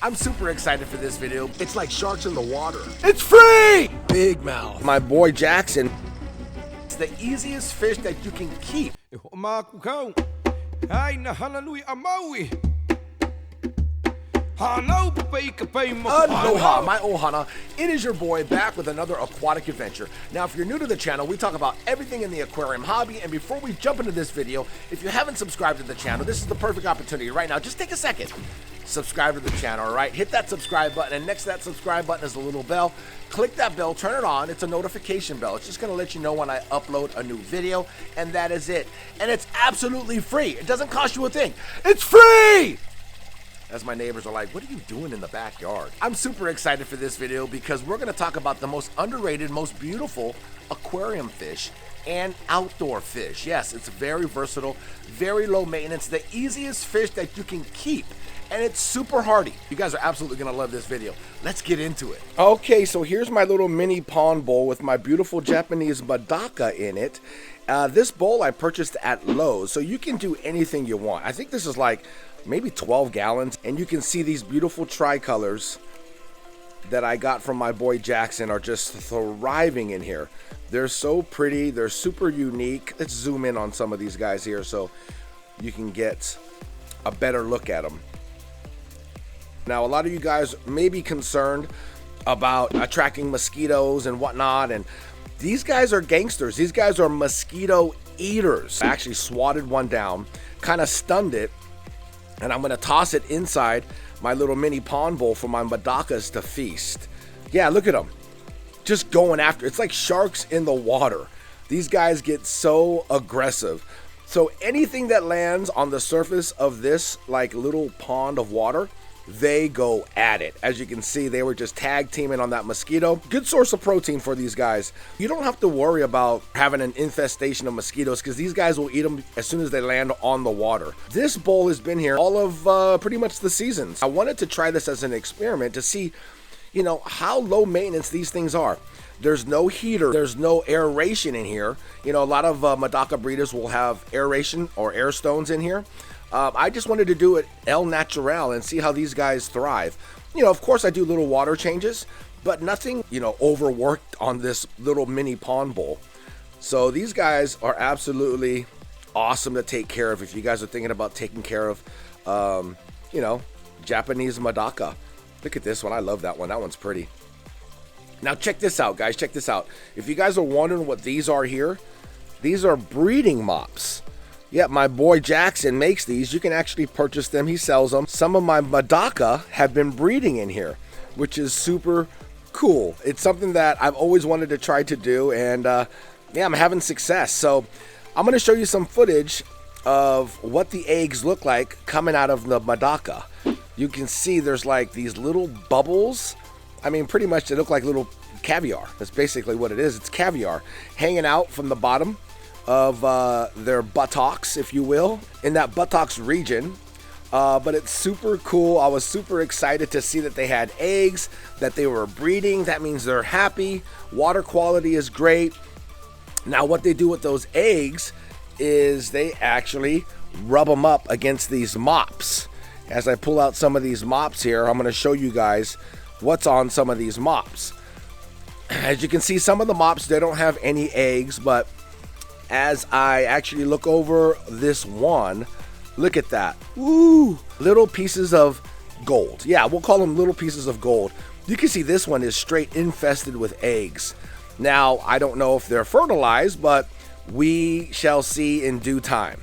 I'm super excited for this video. It's like sharks in the water. It's free! Big mouth. My boy Jackson. It's the easiest fish that you can keep. Hoʻomalu. Hana Hui A Maui. Aloha, my ohana. It is your boy back with another aquatic adventure. Now, if you're new to the channel, we talk about everything in the aquarium hobby. And before we jump into this video, if you haven't subscribed to the channel, this is the perfect opportunity right now. Just take a second. Subscribe to the channel, all right? Hit that subscribe button, and next to that subscribe button is a little bell. Click that bell, turn it on. It's a notification bell. It's just gonna let you know when I upload a new video, and that is it. And it's absolutely free. It doesn't cost you a thing. It's free! As my neighbors are like, what are you doing in the backyard? I'm super excited for this video because we're gonna talk about the most underrated, most beautiful aquarium fish and outdoor fish. Yes, it's very versatile, very low maintenance, the easiest fish that you can keep. And it's super hardy. You guys are absolutely gonna love this video. Let's get into it. Okay, so here's my little mini pond bowl with my beautiful Japanese Medaka in it. This bowl I purchased at Lowe's, so you can do anything you want. I think this is like maybe 12 gallons, and you can see these beautiful tricolors that I got from my boy Jackson are just thriving in here. They're so pretty, they're super unique. Let's zoom in on some of these guys here so you can get a better look at them. Now, a lot of you guys may be concerned about attracting mosquitoes and whatnot, and these guys are gangsters. These guys are mosquito eaters. I actually swatted one down, kind of stunned it, and I'm gonna toss it inside my little mini pond bowl for my Medakas to feast. Yeah, look at them, just going after. It's like sharks in the water. These guys get so aggressive. So anything that lands on the surface of this like little pond of water, they go at it. As you can see, they were just tag teaming on that mosquito. Good source of protein for these guys. You don't have to worry about having an infestation of mosquitoes because these guys will eat them as soon as they land on the water. This bowl has been here all of pretty much the seasons. I wanted to try this as an experiment to see, you know, how low maintenance these things are. There's no heater, there's no aeration in here. You know, a lot of Medaka breeders will have aeration or air stones in here. I just wanted to do it el natural and see how these guys thrive. You know, of course I do little water changes, but nothing, you know, overworked on this little mini pond bowl. So these guys are absolutely awesome to take care of if you guys are thinking about taking care of, you know, Japanese Medaka. Look at this one. I love that one. That one's pretty. Now check this out, guys. Check this out. If you guys are wondering what these are here, these are breeding mops. Yeah, my boy Jackson makes these. You can actually purchase them. He sells them. Some of my Medaka have been breeding in here, which is super cool. It's something that I've always wanted to try to do, and yeah, I'm having success. So I'm going to show you some footage of what the eggs look like coming out of the Medaka. You can see there's like these little bubbles. I mean, pretty much they look like little caviar. That's basically what it is. It's caviar hanging out from the bottom of their buttocks, if you will, in that buttocks region. But it's super cool. I was super excited to see that they had eggs, that they were breeding. That means they're happy. Water quality is great. Now what they do with those eggs is they actually rub them up against these mops. As I pull out some of these mops here, I'm going to show you guys what's on some of these mops. As you can see, some of the mops, they don't have any eggs, but as I actually look over this one, look at that. Ooh, little pieces of gold. Yeah, we'll call them little pieces of gold. You can see this one is straight infested with eggs. Now, I don't know if they're fertilized, but we shall see in due time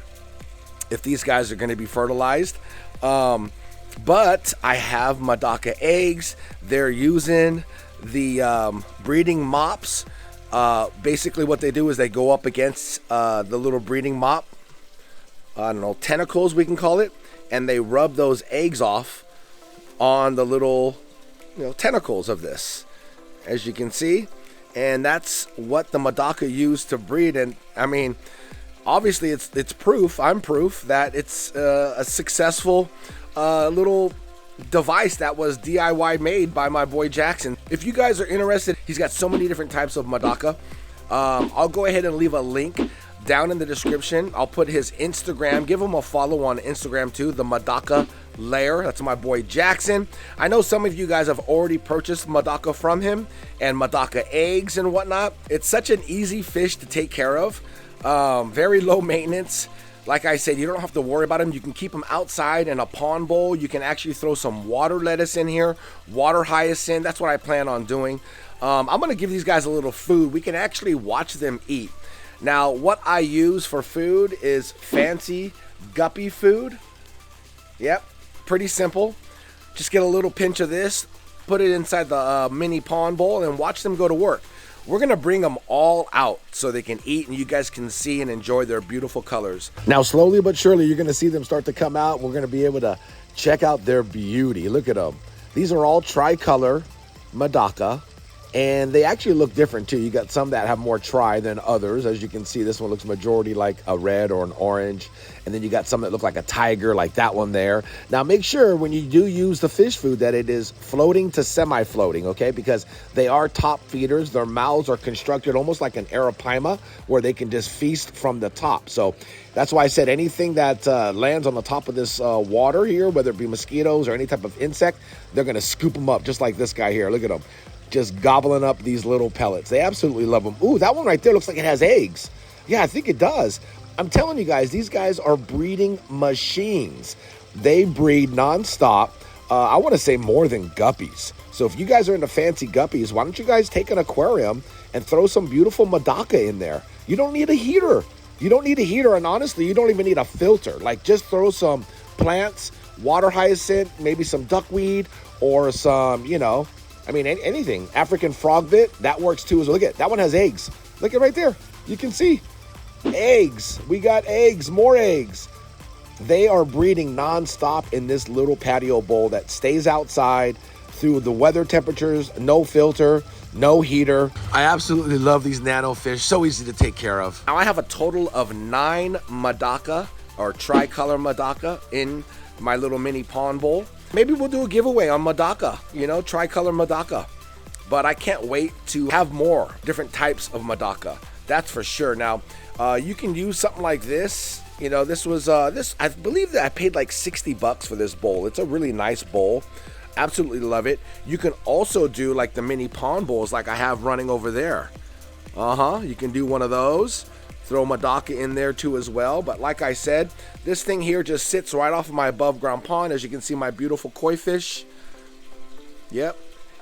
if these guys are going to be fertilized. But I have Medaka eggs. They're using the breeding mops. Basically what they do is they go up against the little breeding mop, I don't know, tentacles we can call it, and they rub those eggs off on the little, you know, tentacles of this, as you can see. And that's what the Medaka use to breed. And I mean, obviously it's proof, I'm proof that it's a successful little device that was DIY made by my boy Jackson. If you guys are interested, he's got so many different types of Medaka. I'll go ahead and leave a link down in the description. I'll put his Instagram. Give him a follow on Instagram too, the Medaka Lair. That's my boy Jackson. I know some of you guys have already purchased Medaka from him and Medaka eggs and whatnot. It's such an easy fish to take care of. Very low maintenance. Like I said, you don't have to worry about them. You can keep them outside in a pond bowl. You can actually throw some water lettuce in here, water hyacinth. That's what I plan on doing. I'm going to give these guys a little food. We can actually watch them eat. Now, what I use for food is fancy guppy food. Yep, pretty simple. Just get a little pinch of this, put it inside the mini pond bowl, and watch them go to work. We're gonna bring them all out so they can eat and you guys can see and enjoy their beautiful colors. Now, slowly but surely, you're gonna see them start to come out. We're gonna be able to check out their beauty. Look at them. These are all tricolor Medaka, and they actually look different too. You got some that have more tri than others. As you can see, this one looks majority like a red or an orange. And then you got some that look like a tiger, like that one there. Now, make sure when you do use the fish food that it is floating to semi-floating, okay? Because they are top feeders. Their mouths are constructed almost like an arapaima, where they can just feast from the top. So that's why I said anything that lands on the top of this water here, whether it be mosquitoes or any type of insect, they're gonna scoop them up just like this guy here. Look at him, just gobbling up these little pellets. They absolutely love them. Ooh, that one right there looks like it has eggs. Yeah, I think it does. I'm telling you guys, these guys are breeding machines. They breed nonstop. I want to say more than guppies. So if you guys are into fancy guppies, why don't you guys take an aquarium and throw some beautiful Medaka in there? You don't need a heater. You don't need a heater, and honestly, you don't even need a filter. Like, just throw some plants, water hyacinth, maybe some duckweed, or some, you know, I mean, anything. African frog bit, that works too. Look at that one has eggs. Look at right there. You can see. Eggs. We got eggs, more eggs. They are breeding nonstop in this little patio bowl that stays outside through the weather temperatures, no filter, no heater. I absolutely love these nano fish, so easy to take care of. Now I have a total of 9 Medaka or tricolor Medaka in my little mini pond bowl. Maybe we'll do a giveaway on Medaka, you know, tricolor Medaka. But I can't wait to have more different types of Medaka. That's for sure. Now, you can use something like this. You know, this was, I believe that I paid like 60 bucks for this bowl. It's a really nice bowl. Absolutely love it. You can also do like the mini pond bowls like I have running over there. You can do one of those. Throw Medaka in there too as well. But like I said, this thing here just sits right off of my above ground pond. As you can see, my beautiful koi fish. Yep.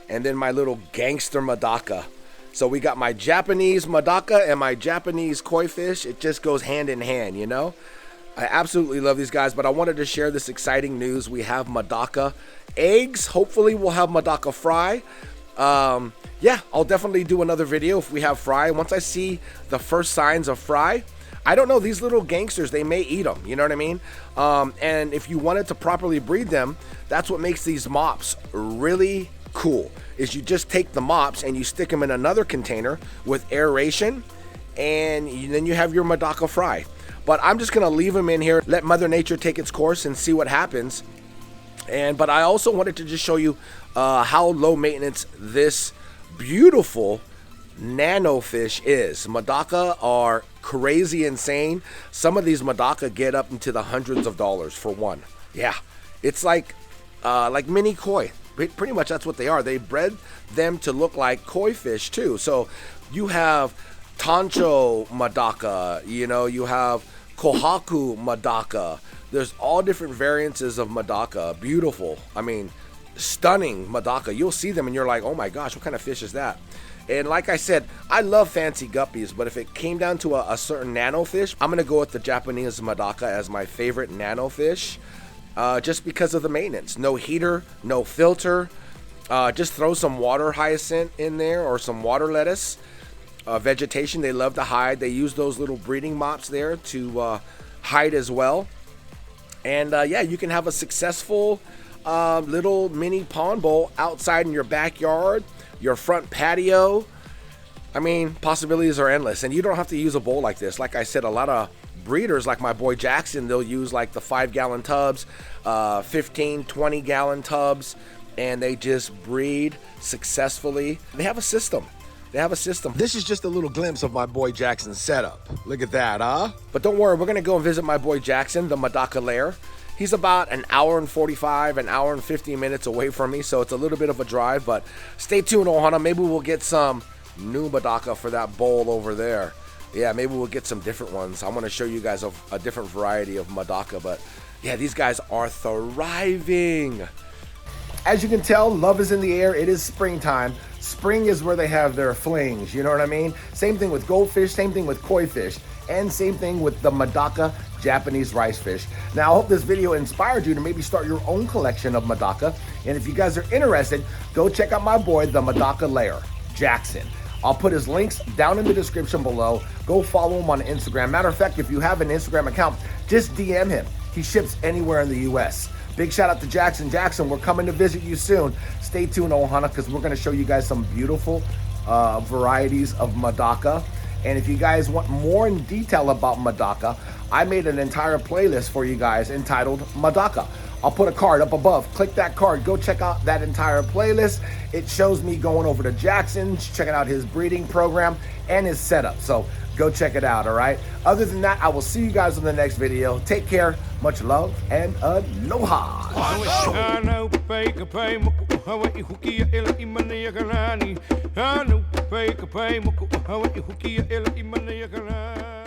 And then my little gangster Medaka. So we got my Japanese Medaka and my Japanese koi fish. It just goes hand in hand, you know? I absolutely love these guys, but I wanted to share this exciting news. We have Medaka eggs. Hopefully we'll have Medaka fry. Yeah, I'll definitely do another video if we have fry. Once I see the first signs of fry, I don't know, these little gangsters, they may eat them, you know what I mean? And if you wanted to properly breed them, that's what makes these mops really cool, is you just take the mops and you stick them in another container with aeration, and then you have your Medaka fry. But I'm just gonna leave them in here, let Mother Nature take its course and see what happens. But I also wanted to just show you how low maintenance this beautiful nano fish is. Medaka are crazy insane. Some of these Medaka get up into the hundreds of dollars for one. Yeah, it's like mini koi. Pretty much that's what they are. They bred them to look like koi fish too. So you have Tancho Medaka, you know, you have Kohaku Medaka. There's all different variances of Medaka. Beautiful. I mean, stunning Medaka. You'll see them and you're like, oh my gosh, what kind of fish is that? And like I said, I love fancy guppies, but if it came down to a certain nano fish, I'm gonna go with the Japanese Medaka as my favorite nano fish. Just because of the maintenance. No heater, no filter. Just throw some water hyacinth in there or some water lettuce. Vegetation, they love to hide. They use those little breeding mops there to hide as well. And yeah, you can have a successful little mini pond bowl outside in your backyard, your front patio. I mean, possibilities are endless. And you don't have to use a bowl like this. Like I said, a lot of breeders like my boy Jackson, they'll use like the 5-gallon tubs, 15, 20-gallon tubs, and they just breed successfully. They have a system. They have a system. This is just a little glimpse of my boy Jackson's setup. Look at that, huh? But don't worry, we're gonna go and visit my boy Jackson, the Medaka Lair, He's about an hour and 45, an hour and 50 minutes away from me, so it's a little bit of a drive, but stay tuned, Ohana. Maybe we'll get some new Medaka for that bowl over there. Yeah, maybe we'll get some different ones. I want to show you guys a different variety of Medaka, but yeah, these guys are thriving. As you can tell, love is in the air. It is springtime. Spring is where they have their flings, you know what I mean? Same thing with goldfish, same thing with koi fish, and same thing with the Medaka Japanese rice fish. Now, I hope this video inspired you to maybe start your own collection of Medaka. And if you guys are interested, go check out my boy, the Medaka Lair, Jackson. I'll put his links down in the description below. Go follow him on Instagram. Matter of fact, if you have an Instagram account, just DM him. He ships anywhere in the US. Big shout out to Jackson. Jackson, we're coming to visit you soon. Stay tuned, Ohana, because we're going to show you guys some beautiful varieties of Medaka. And if you guys want more in detail about Medaka, I made an entire playlist for you guys entitled Medaka. I'll put a card up above. Click that card. Go check out that entire playlist. It shows me going over to Jackson's, checking out his breeding program and his setup. So go check it out, all right? Other than that, I will see you guys in the next video. Take care. Much love and aloha. Hana Hui A Maui.